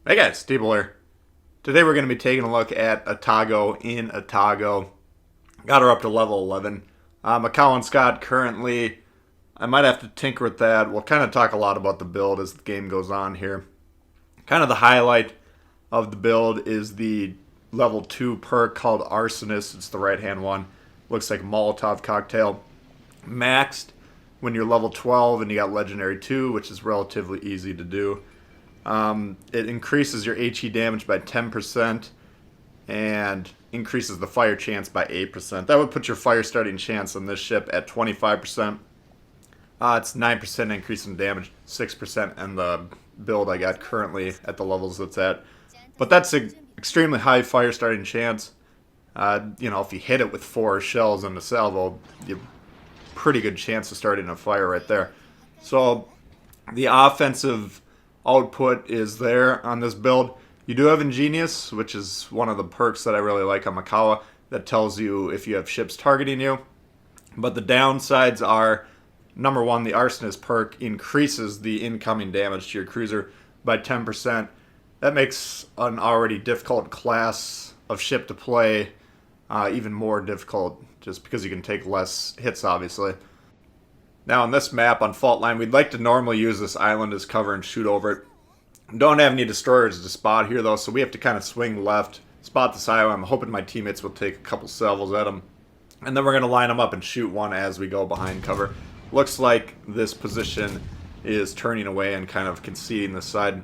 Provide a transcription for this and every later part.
Hey guys, Steve here. Today we're going to be taking a look at Atago in Atago. Got her up to level 11. Macau and Scott currently, I might have to tinker with that. We'll kind of talk a lot about the build as the game goes on here. Kind of the highlight of the build is the level 2 perk called Arsonist. It's the right hand one. Looks like a Molotov cocktail. Maxed when you're level 12 and you got Legendary 2, which is relatively easy to do. It increases your HE damage by 10% and increases the fire chance by 8%. That would put your fire starting chance on this ship at 25%. It's 9% increase in damage, 6% in the build I got currently at the levels it's at. But that's an extremely high fire starting chance. If you hit it with 4 shells and a salvo, you have a pretty good chance of starting a fire right there. So the offensive output is there on this build. You do have Ingenious, which is one of the perks that I really like on Macau, that tells you if you have ships targeting you. But the downsides are, number one, the Arsonist perk increases the incoming damage to your cruiser by 10%. That makes an already difficult class of ship to play even more difficult, just because you can take less hits, obviously. Now on this map on Fault Line, we'd like to normally use this island as cover and shoot over it. Don't have any destroyers to spot here though, so we have to kind of swing left, spot this island. I'm hoping my teammates will take a couple salvos at them. And then we're going to line them up and shoot one as we go behind cover. Looks like this position is turning away and kind of conceding this side,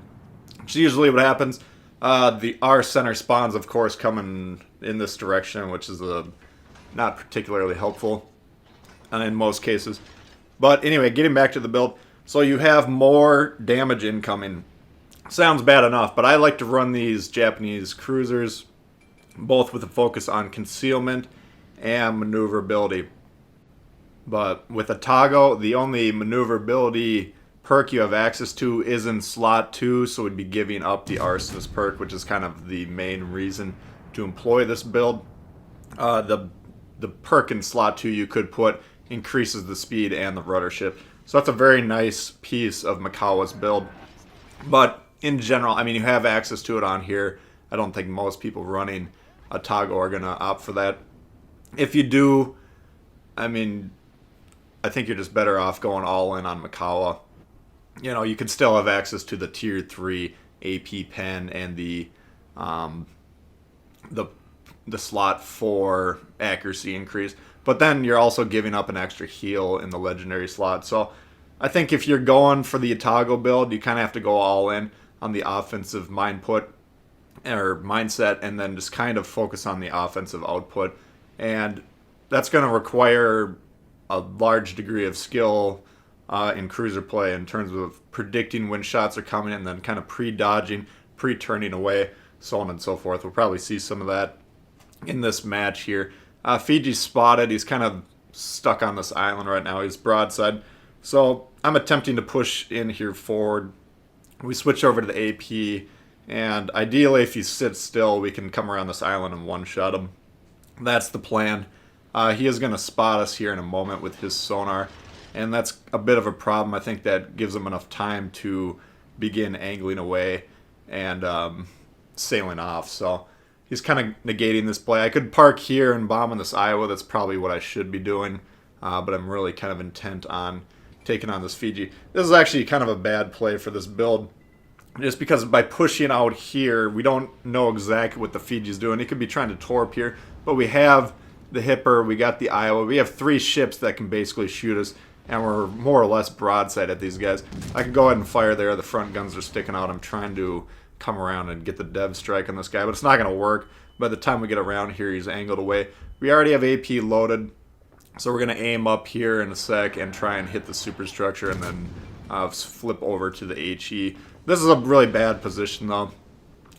which is usually what happens. Our center spawns, of course, coming in this direction, which is not particularly helpful in most cases. But anyway, getting back to the build. So you have more damage incoming. Sounds bad enough, but I like to run these Japanese cruisers both with a focus on concealment and maneuverability. But with Atago, the only maneuverability perk you have access to is in slot 2, so we'd be giving up the Arsonist perk, which is kind of the main reason to employ this build. The perk in slot 2 you could put increases the speed and the rudder shift. So that's a very nice piece of Macau's build. But in general, I mean, you have access to it on here. I don't think most people running Atago are going to opt for that. If you do, I mean, I think you're just better off going all in on Macau. You could still have access to the tier 3 AP pen and the slot 4 accuracy increase. But then you're also giving up an extra heal in the legendary slot. So I think if you're going for the Atago build, you kind of have to go all in on the offensive mindset, and then just kind of focus on the offensive output. And that's going to require a large degree of skill in cruiser play in terms of predicting when shots are coming and then kind of pre-dodging, pre-turning away, so on and so forth. We'll probably see some of that in this match here. Fiji's spotted. He's kind of stuck on this island right now. He's broadside. So I'm attempting to push in here forward. We switch over to the AP, and ideally if he sits still, we can come around this island and one-shot him. That's the plan. He is going to spot us here in a moment with his sonar, and that's a bit of a problem. I think that gives him enough time to begin angling away and sailing off. So he's kind of negating this play. I could park here and bomb on this Iowa. That's probably what I should be doing. But I'm really kind of intent on taking on this Fiji. This is actually kind of a bad play for this build, just because by pushing out here, we don't know exactly what the Fiji's doing. He could be trying to torp here, but we have the Hipper, we got the Iowa. We have 3 ships that can basically shoot us, and we're more or less broadside at these guys. I could go ahead and fire there. The front guns are sticking out. I'm trying to come around and get the dev strike on this guy, but it's not going to work. By the time we get around here, he's angled away. We already have AP loaded, so we're going to aim up here in a sec and try and hit the superstructure and then flip over to the HE. This is a really bad position, though.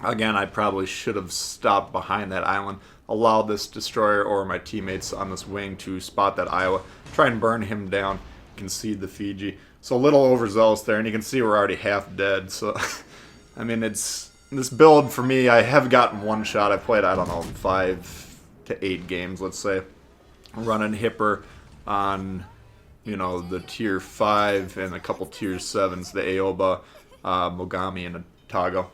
Again, I probably should have stopped behind that island, allowed this destroyer or my teammates on this wing to spot that Iowa, try and burn him down, concede the Fiji. So a little overzealous there, and you can see we're already half dead. So, I mean, it's this build for me. I have gotten one shot. I played, I don't know, 5 to 8 games, let's say, running Hipper on, the tier 5 and a couple tier 7s, the Aoba, Mogami, and Atago.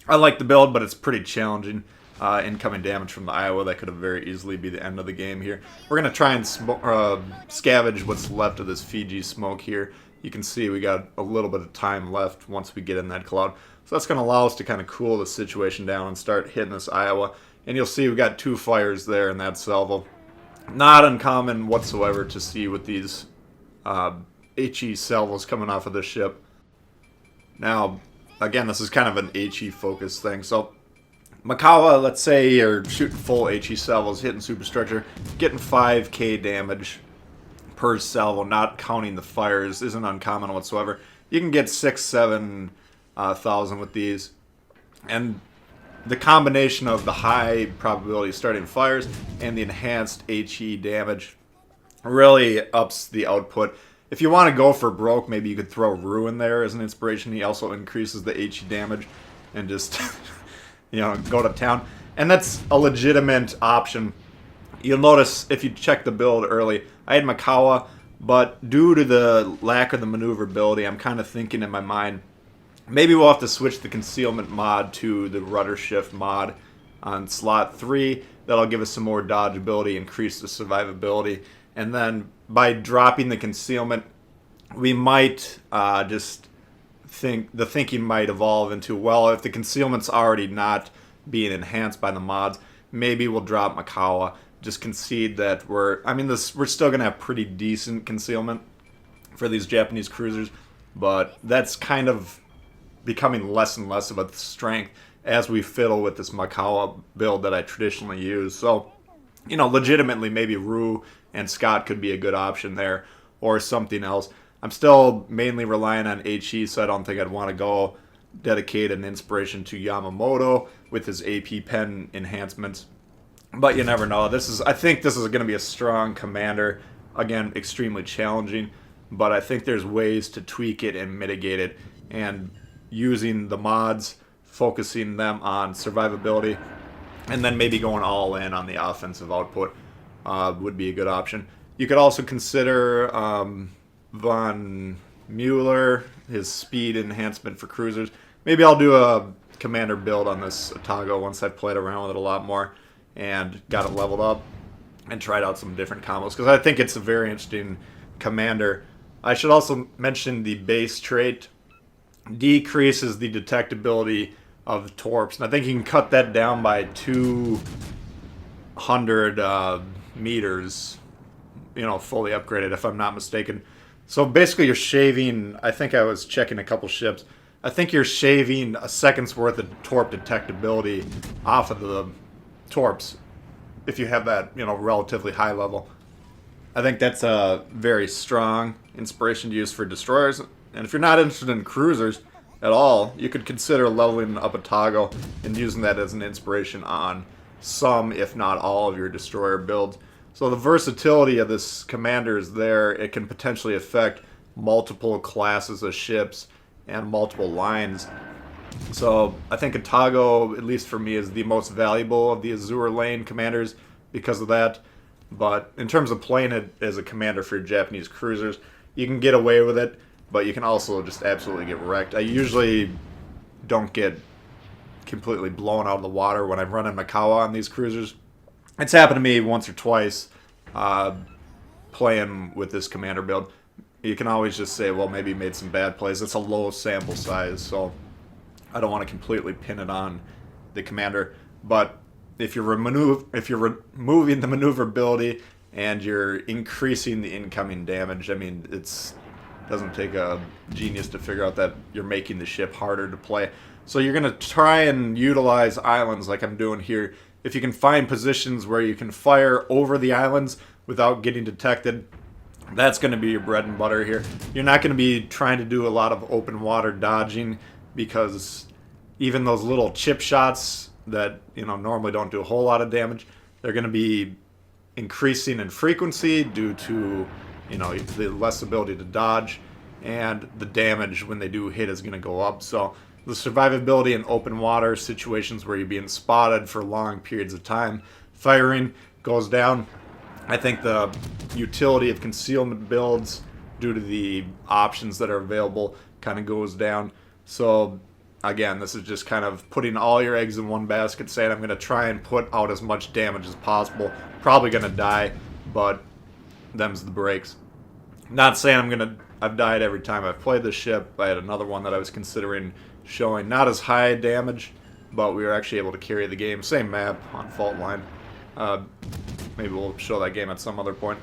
I like the build, but it's pretty challenging. Incoming damage from the Iowa, that could have very easily be the end of the game here. We're going to try and scavenge what's left of this Fiji smoke here. You can see we got a little bit of time left once we get in that cloud. So that's going to allow us to kind of cool the situation down and start hitting this Iowa. And you'll see we got 2 fires there in that salvo. Not uncommon whatsoever to see with these HE salvos coming off of this ship. Now, again, this is kind of an HE focused thing. So, Makawa, let's say you're shooting full HE salvos, hitting superstructure, getting 5k damage per salvo, not counting the fires, isn't uncommon whatsoever. You can get 6,000-7,000 with these. And the combination of the high probability of starting fires and the enhanced HE damage really ups the output. If you want to go for broke, maybe you could throw Rue in there as an inspiration. He also increases the HE damage and just, go to town. And that's a legitimate option. You'll notice if you check the build early, I had Makawa, but due to the lack of the maneuverability, I'm kind of thinking in my mind, maybe we'll have to switch the concealment mod to the rudder shift mod on slot 3. That'll give us some more dodgeability, increase the survivability. And then by dropping the concealment, we might just think, the thinking might evolve into, well, if the concealment's already not being enhanced by the mods, maybe we'll drop Makawa. Just concede that we're still going to have pretty decent concealment for these Japanese cruisers, but that's kind of becoming less and less of a strength as we fiddle with this Makawa build that I traditionally use. So, legitimately maybe Rue and Scott could be a good option there, or something else. I'm still mainly relying on HE, so I don't think I'd want to go dedicate an inspiration to Yamamoto with his AP pen enhancements. But you never know. I think this is going to be a strong commander. Again, extremely challenging, but I think there's ways to tweak it and mitigate it, and using the mods, focusing them on survivability, and then maybe going all in on the offensive output would be a good option. You could also consider Von Mueller, his speed enhancement for cruisers. Maybe I'll do a commander build on this Atago once I've played around with it a lot more and got it leveled up and tried out some different combos, because I think it's a very interesting commander. I should also mention the base trait decreases the detectability of torps, and I think you can cut that down by 200 meters, fully upgraded, if I'm not mistaken. So basically you're shaving, I think I was checking a couple ships, I think you're shaving a second's worth of torp detectability off of the torps if you have that, relatively high level. I think that's a very strong inspiration to use for destroyers. And if you're not interested in cruisers at all, you could consider leveling up Atago and using that as an inspiration on some, if not all, of your destroyer builds. So the versatility of this commander is there. It can potentially affect multiple classes of ships and multiple lines. So I think Atago, at least for me, is the most valuable of the Azur lane commanders because of that. But in terms of playing it as a commander for Japanese cruisers, you can get away with it, but you can also just absolutely get wrecked. I usually don't get completely blown out of the water when I'm running Makawa on these cruisers. It's happened to me once or twice playing with this commander build. You can always just say, well, maybe you made some bad plays. It's a low sample size, so I don't want to completely pin it on the commander. But if you're removing the maneuverability and you're increasing the incoming damage, it doesn't take a genius to figure out that you're making the ship harder to play. So you're going to try and utilize islands like I'm doing here. If you can find positions where you can fire over the islands without getting detected, that's going to be your bread and butter here. You're not going to be trying to do a lot of open water dodging, because even those little chip shots that normally don't do a whole lot of damage, they're going to be increasing in frequency due to the less ability to dodge, and the damage when they do hit is going to go up. So the survivability in open water situations where you're being spotted for long periods of time, firing goes down. I think the utility of concealment builds, due to the options that are available, kind of goes down. So again, this is just kind of putting all your eggs in one basket, saying I'm going to try and put out as much damage as possible. Probably going to die, but them's the breaks. Not saying I've died every time I've played this ship. I had another one that I was considering showing not as high damage, but we were actually able to carry the game. Same map on Fault Line. Maybe we'll show that game at some other point.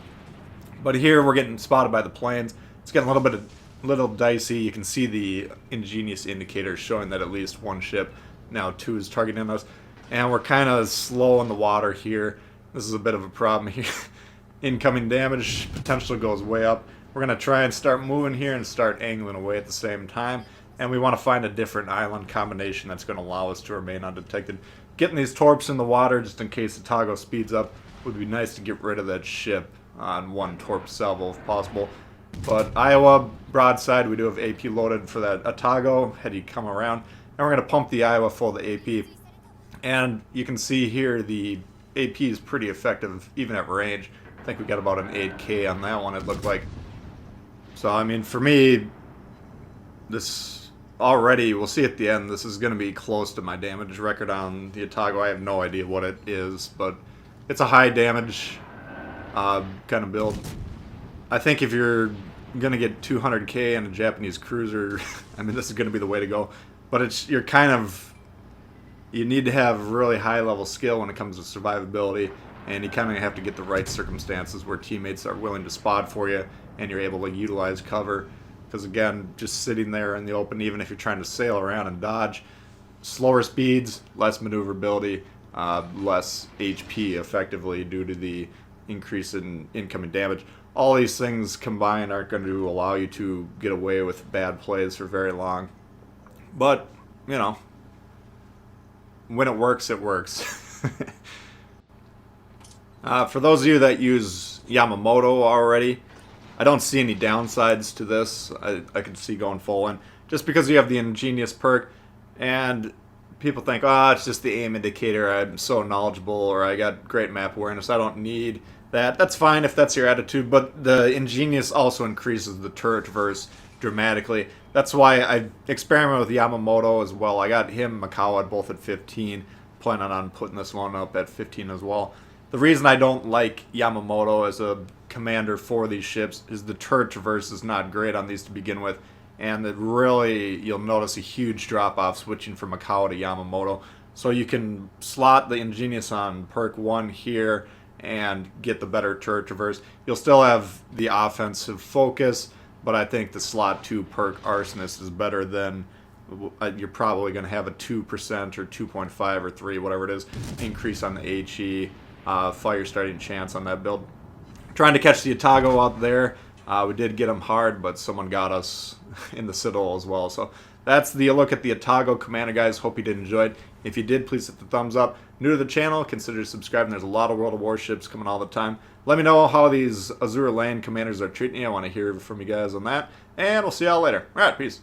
But here we're getting spotted by the planes. It's getting a little dicey. You can see the ingenious indicators showing that at least one ship, now two, is targeting us. And we're kind of slow in the water here. This is a bit of a problem here. Incoming damage potential goes way up. We're going to try and start moving here and start angling away at the same time. And we want to find a different island combination that's going to allow us to remain undetected. Getting these torps in the water, just in case Atago speeds up, would be nice to get rid of that ship on one torp salvo if possible. But Iowa, broadside, we do have AP loaded for that Atago, had he come around. And we're going to pump the Iowa full of AP. And you can see here the AP is pretty effective, even at range. I think we got about an 8K on that one, it looked like. So, I mean, for me, this already, we'll see at the end, this is going to be close to my damage record on the Atago. I have no idea what it is, but it's a high damage kind of build. I think if you're going to get 200K on a Japanese cruiser, I mean, this is going to be the way to go. But you need to have really high level skill when it comes to survivability, and you kind of have to get the right circumstances where teammates are willing to spot for you and you're able to utilize cover. Because again, just sitting there in the open, even if you're trying to sail around and dodge, slower speeds, less maneuverability, less HP effectively due to the increase in incoming damage. All these things combined aren't going to allow you to get away with bad plays for very long. But, you know, when it works, it works. For those of you that use Yamamoto already, I don't see any downsides to this. I could see going full in. Just because you have the ingenious perk, and people think, it's just the aim indicator, I'm so knowledgeable, or I got great map awareness, I don't need that. That's fine if that's your attitude, but the ingenious also increases the turret verse dramatically. That's why I experimented with Yamamoto as well. I got him, Makawa, both at 15, planning on putting this one up at 15 as well. The reason I don't like Yamamoto as a commander for these ships is the turret traverse is not great on these to begin with, and that really, you'll notice a huge drop-off switching from Makawa to Yamamoto. So you can slot the ingenious on perk 1 here and get the better turret traverse. You'll still have the offensive focus, but I think the slot 2 perk arsonist is better than, you're probably going to have a 2% or 2.5 or 3, whatever it is, increase on the HE, fire starting chance on that build. Trying to catch the Atago out there. We did get him hard, but someone got us in the Citadel as well. So that's the look at the Atago commander, guys. Hope you did enjoy it. If you did, please hit the thumbs up. New to the channel, consider subscribing. There's a lot of World of Warships coming all the time. Let me know how these Azur land commanders are treating you. I want to hear from you guys on that. And we'll see y'all later. All right, peace.